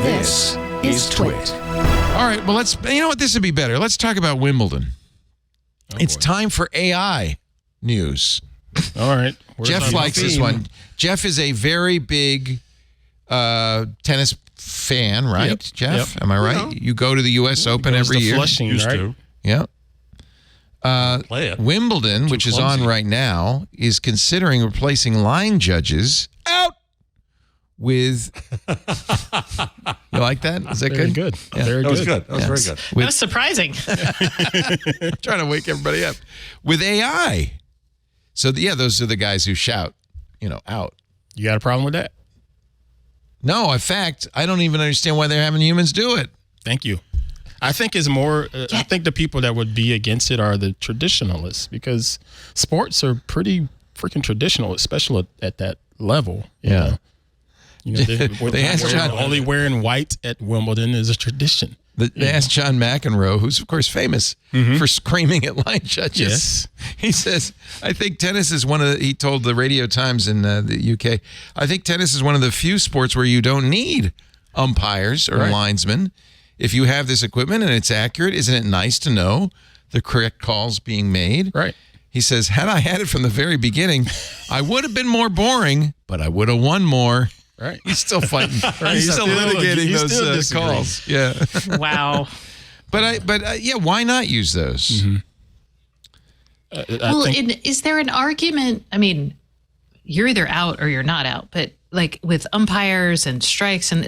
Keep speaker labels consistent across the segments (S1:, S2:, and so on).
S1: This is TWiT.
S2: All right, well, you know what? This would be better. Let's talk about Wimbledon. It's time for AI news.
S3: All right.
S2: Jeff likes this one. Jeff is a very big tennis fan, right,
S3: Yep.
S2: Jeff?
S3: Yep.
S2: Am I right? You go to the U.S. Open every year.
S3: Flushing,
S1: Used
S3: right?
S1: to.
S2: Yeah.
S1: Play it.
S2: Wimbledon, which is on right now, is considering replacing line judges with. You like that? Is that
S3: Very
S2: good?
S3: good.
S2: Yeah.
S3: Very
S1: That was
S3: good.
S1: good. That was very good.
S4: That was surprising.
S2: Trying to wake everybody up with AI. So those are the guys who shout, out.
S3: You got a problem with that?
S2: No, in fact, I don't even understand why they're having humans do it.
S3: Thank you. I think it's more. I think the people that would be against it are the traditionalists, because sports are pretty freaking traditional, especially at that level.
S2: Yeah.
S3: They
S2: asked John,
S3: only wearing white at Wimbledon is a tradition.
S2: They asked John McEnroe, who's of course famous for screaming at line judges.
S3: Yes.
S2: He says, I think tennis is he told the Radio Times in the UK, I think tennis is one of the few sports where you don't need umpires or linesmen. If you have this equipment and it's accurate, isn't it nice to know the correct calls being made?
S3: Right.
S2: He says, had I had it from the very beginning, I would have been more boring, but I would have won more.
S3: Right.
S2: He's still fighting.
S3: Right.
S2: He's still litigating
S3: He's
S2: those
S3: still disagreeing.
S2: calls. Yeah.
S4: Wow.
S2: But why not use those?
S3: Mm-hmm.
S4: Is there an argument? I mean, you're either out or you're not out, but like with umpires and strikes and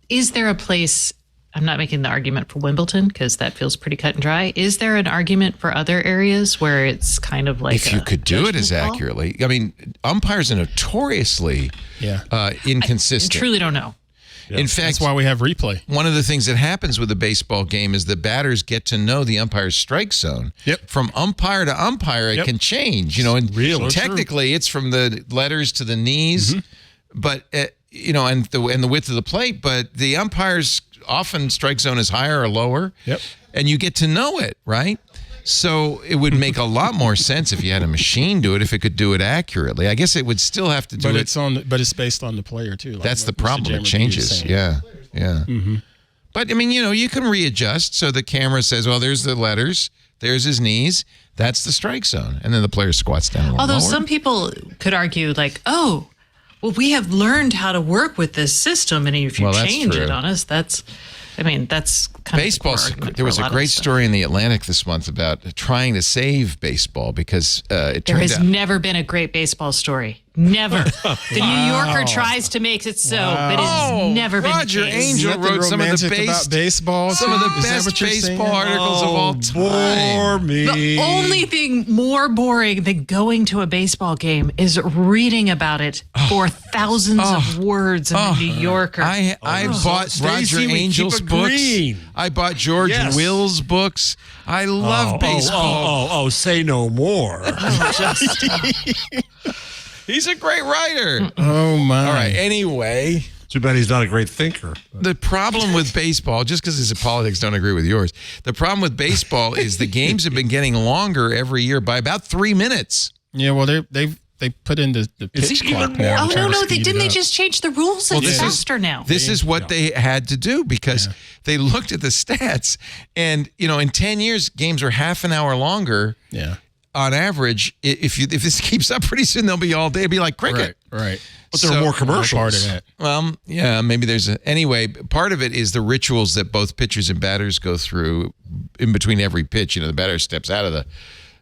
S4: is there a place? I'm not making the argument for Wimbledon because that feels pretty cut and dry. Is there an argument for other areas where it's kind of like
S2: if you could do it as
S4: judgment call?
S2: accurately? I mean, umpires are notoriously inconsistent.
S4: I truly don't know.
S2: Yeah. In fact,
S3: that's why we have replay.
S2: One of the things that happens with a baseball game is the batters get to know the umpire's strike zone.
S3: Yep.
S2: From umpire to umpire, it can change. And
S1: Really?
S2: technically, it's from the letters to the knees, but and the width of the plate. But the umpires often strike zone is higher or lower.
S3: Yep.
S2: And you get to know it, right? So it would make a lot more sense if you had a machine do it, if it could do it accurately. I guess it would still have to do it.
S3: But it's based on the player too. Like
S2: that's the
S3: Mr.
S2: problem. It
S3: Jammer
S2: changes.
S3: was saying.
S2: Yeah. Mm-hmm. But I mean, you can readjust. So the camera says, well, there's the letters, there's his knees, that's the strike zone. And then the player squats down a little
S4: Although
S2: lower.
S4: some people could argue well, we have learned how to work with this system. And if you change it on us, that's kind
S2: baseball.
S4: of
S2: There was a great story in the Atlantic this month about trying to save baseball because
S4: there has never been a great baseball story. Never. The New Yorker tries to make it so, but it's never been
S2: Roger
S4: the case.
S2: Angel wrote some of the
S3: about baseball.
S2: some of the
S3: Is that
S2: best
S3: what you're saying?
S2: baseball articles of all time.
S1: Bore me.
S4: The only thing more boring than going to a baseball game is reading about it for thousands of words in the New Yorker.
S2: I bought Roger
S1: Stacey, we
S2: Angel's
S1: keep
S2: books.
S1: agreeing.
S2: I bought George Will's books. I love baseball.
S1: Say no more.
S2: He's a great writer.
S3: Oh my!
S2: All right. Anyway,
S1: Too bad he's not a great thinker.
S2: the problem with baseball, just because his politics don't agree with yours, the problem with baseball is the games have been getting longer every year by about 3 minutes.
S3: Yeah, well, they put in the
S1: Is
S3: pitch
S1: he
S3: clock
S1: even
S3: now.
S1: more-
S4: Oh, no, didn't they just change the rules? It's faster now.
S2: This is what they had to do because they looked at the stats, and in 10 years, games are half an hour longer.
S3: Yeah.
S2: On average, if this keeps up, pretty soon they'll be all day. It'll be like cricket.
S3: Right.
S1: But there are more commercials.
S3: Part of that.
S2: Well, yeah, maybe anyway, part of it is the rituals that both pitchers and batters go through in between every pitch. The batter steps out of the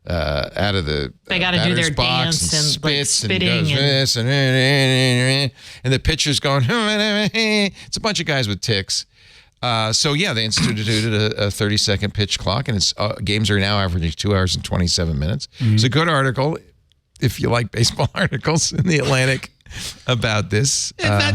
S4: They got to do their
S2: box
S4: dance and
S2: spits
S4: spitting
S2: and goes this and the pitcher's going. It's a bunch of guys with ticks. They instituted a 30-second pitch clock, and games are now averaging 2 hours and 27 minutes. Mm-hmm. It's a good article if you like baseball articles in the Atlantic about this.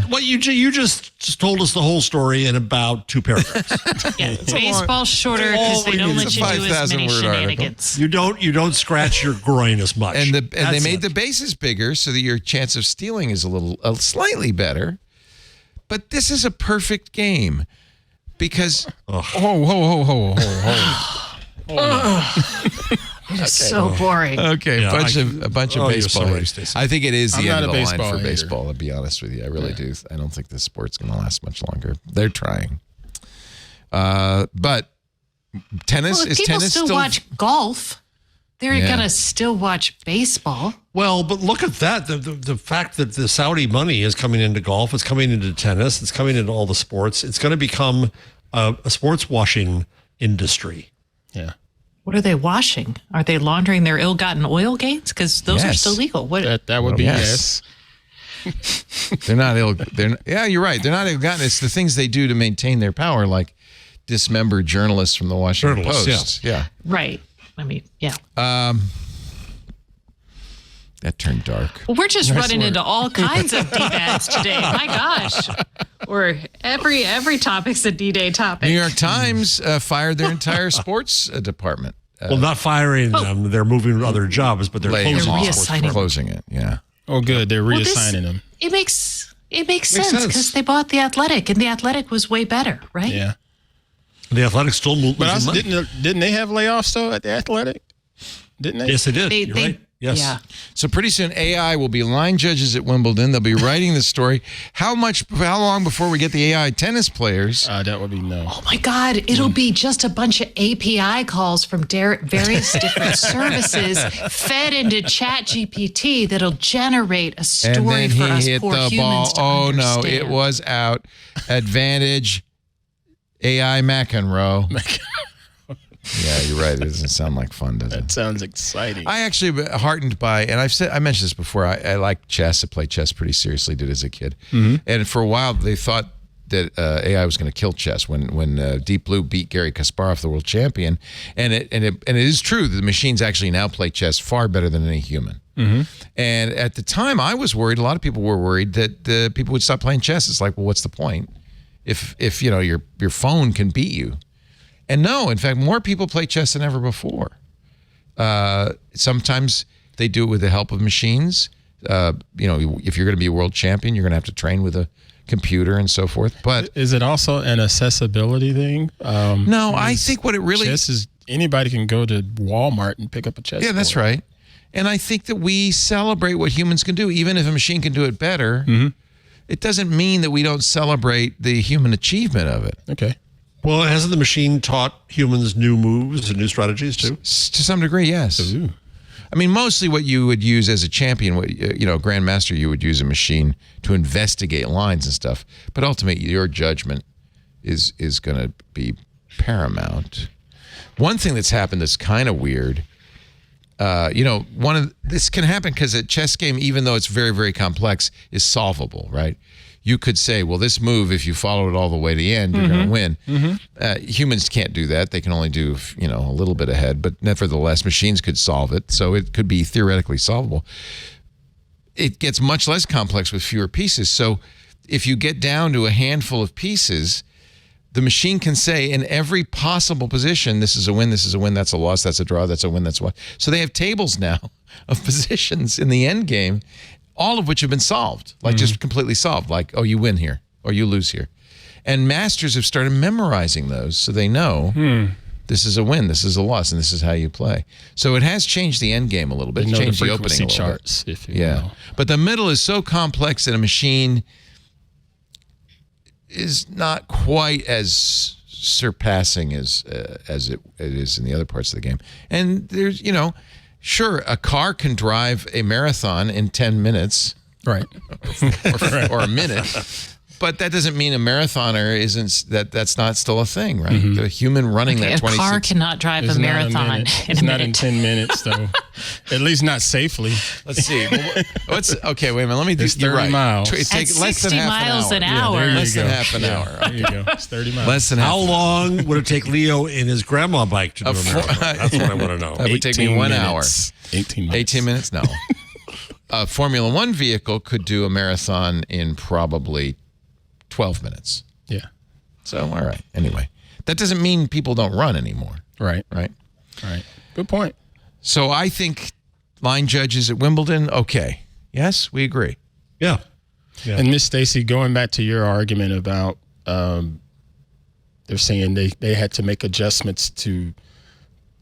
S1: What you just told us the whole story in about 2 paragraphs.
S4: Baseball's shorter because they don't let you do as many shenanigans.
S1: You don't scratch your groin as much.
S2: And they made the bases bigger so that your chance of stealing is slightly better. But this is a perfect game. Because
S4: It is so boring.
S2: Okay,
S1: Yeah,
S2: a bunch of
S1: you're
S2: baseball.
S1: so right,
S2: haters.
S1: Stacey.
S2: I think it is the
S3: I'm
S2: end
S3: not
S2: of
S3: a
S2: the line
S3: baseball
S2: for
S3: hater.
S2: baseball, to be honest with you. I really do. I don't think this sport's going to last much longer. They're trying. But tennis,
S4: Well, if
S2: is
S4: people
S2: tennis
S4: still watch golf, they're
S2: Yeah.
S4: going to still watch baseball.
S1: Well, but look at that. The fact that the Saudi money is coming into golf, it's coming into tennis, it's coming into all the sports. It's going to become a sports washing industry.
S3: Yeah.
S4: What are they washing? Are they laundering their ill-gotten oil gains? Because those are
S2: Yes.
S4: still legal. What?
S3: That would be
S2: yes.
S3: yes.
S2: They're not ill. Yeah, you're right. They're not ill-gotten. It's the things they do to maintain their power, like dismember journalists from the Washington
S1: Journalists,
S2: Post. Yeah.
S4: Right. I mean, yeah.
S2: That turned dark.
S4: Well, we're just running into all kinds of D-dads today. My gosh. Or every topic's a D-Day topic.
S2: New York Times fired their entire sports department.
S1: Well, not firing them. They're moving to other jobs, but they're
S2: Laying
S1: closing
S2: them
S1: the
S2: off.
S1: sports
S4: reassigning.
S1: program.
S2: Closing it, yeah.
S3: Oh, good. They're
S4: Well, this-
S3: reassigning them.
S4: It makes sense
S1: sense.
S4: because they bought the Athletic, and the Athletic was way better, right?
S3: Yeah.
S1: The Athletics still losing
S3: But also,
S1: money.
S3: didn't they have layoffs though at the Athletic? Didn't they?
S1: Yes, they did.
S4: They,
S1: You're
S4: they,
S1: right. Yes.
S4: Yeah.
S2: So pretty soon AI will be line judges at Wimbledon. They'll be writing the story. How long before we get the AI tennis players?
S3: That would be no.
S4: Oh my God, it'll be just a bunch of API calls from various different services fed into ChatGPT that'll generate a
S2: And
S4: story
S2: then
S4: for
S2: he
S4: us
S2: hit
S4: poor
S2: the
S4: humans
S2: ball.
S4: to
S2: Oh no,
S4: understand.
S2: it was out. Advantage AI McEnroe. Yeah, you're right. It doesn't sound like fun, does it?
S3: That sounds exciting.
S2: I actually heartened by, and I mentioned this before. I like chess. I played chess pretty seriously. Did as a kid, and for a while they thought that AI was going to kill chess when Deep Blue beat Garry Kasparov, the world champion, and it is true that the machines actually now play chess far better than any human. And at the time, I was worried. A lot of people were worried that the people would stop playing chess. It's like, well, what's the point if you know your phone can beat you? And no, in fact, more people play chess than ever before. Sometimes they do it with the help of machines. You know, if you're going to be a world champion, you're going to have to train with a computer and so forth. But
S3: Is it also an accessibility thing?
S2: no, I think what it really
S3: chess is anybody can go to Walmart and pick up a chess.
S2: yeah, that's
S3: board.
S2: right. And I think that we celebrate what humans can do, even if a machine can do it better. It doesn't mean that we don't celebrate the human achievement of it.
S3: Okay.
S1: Well, hasn't the machine taught humans new moves and new strategies too?
S2: To some degree, yes.
S3: Ooh.
S2: I mean, mostly what you would use as a champion, grandmaster, you would use a machine to investigate lines and stuff. But ultimately, your judgment is going to be paramount. One thing that's happened that's kind of weird, this can happen because a chess game, even though it's very, very complex, is solvable, right? You could say, well, this move, if you follow it all the way to the end, you're going to win. Humans can't do that. They can only do, a little bit ahead. But nevertheless, machines could solve it. So it could be theoretically solvable. It gets much less complex with fewer pieces. So if you get down to a handful of pieces, the machine can say in every possible position, this is a win, that's a loss, that's a draw, that's a win, that's a loss. So they have tables now of positions in the end game, all of which have been solved, like just completely solved. Like, oh, you win here or you lose here. And masters have started memorizing those so they know this is a win, this is a loss, and this is how you play. So it has changed the end game a little bit.
S3: They
S2: It's
S3: know
S2: changed the opening
S3: frequency
S2: a little
S3: charts,
S2: bit.
S3: if you will.
S2: But the middle is so complex that a machine is not quite as surpassing as it is in the other parts of the game. And there's, sure, a car can drive a marathon in 10 minutes
S3: Right.
S2: or a minute, but that doesn't mean a marathoner that's not still a thing, right? The human running
S4: Okay,
S2: that
S4: a car
S2: 26.
S4: cannot drive
S3: It's
S4: a
S3: not
S4: marathon
S3: minute.
S4: in
S3: It's
S4: a
S3: not in
S4: minute.
S3: 10 minutes, though. At least not safely.
S2: Let's see. Okay, wait a minute. Let me do.
S3: It's
S2: You're
S3: 30
S2: right.
S3: miles.
S2: It
S4: At
S2: takes less
S4: 60
S2: than half
S4: miles an
S2: an
S4: hour.
S3: there you
S2: Less than
S3: go.
S2: half an hour.
S3: There you go. It's 30 miles.
S2: Less than half.
S1: How long would it take Leo in his grandma bike to do a marathon? That's what I want to know.
S2: That would take me
S3: 18
S2: 1
S3: minutes.
S2: hour.
S3: 18 minutes.
S2: 18 minutes? No. A Formula One vehicle could do a marathon in probably 12 minutes.
S3: Yeah.
S2: So, all right. Anyway, that doesn't mean people don't run anymore,
S3: Right.
S2: right?
S3: Right. Good point.
S2: So I think line judges at Wimbledon, okay. Yes, we agree.
S1: Yeah.
S3: And Miss Stacey, going back to your argument about they're saying they had to make adjustments to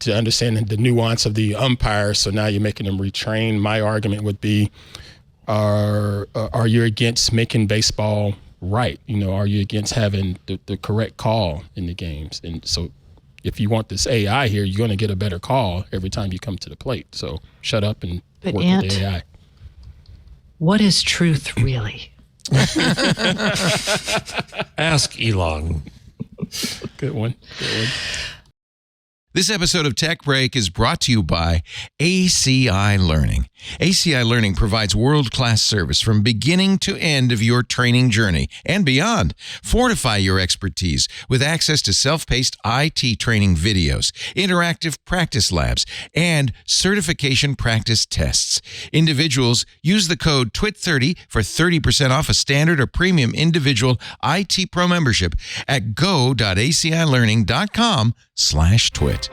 S3: to understand the nuance of the umpire. So now you're making them retrain. My argument would be, are you against making baseball right? Are you against having the correct call in the games? And so if you want this AI here, you're going to get a better call every time you come to the plate. So shut up and work with the AI.
S4: What is truth really?
S1: Ask Elon.
S3: Good one.
S2: This episode of Tech Break is brought to you by ACI Learning. ACI Learning provides world-class service from beginning to end of your training journey and beyond. Fortify your expertise with access to self-paced IT training videos, interactive practice labs, and certification practice tests. Individuals use the code TWiT30 for 30% off a standard or premium individual IT Pro membership at go.acilearning.com/twit.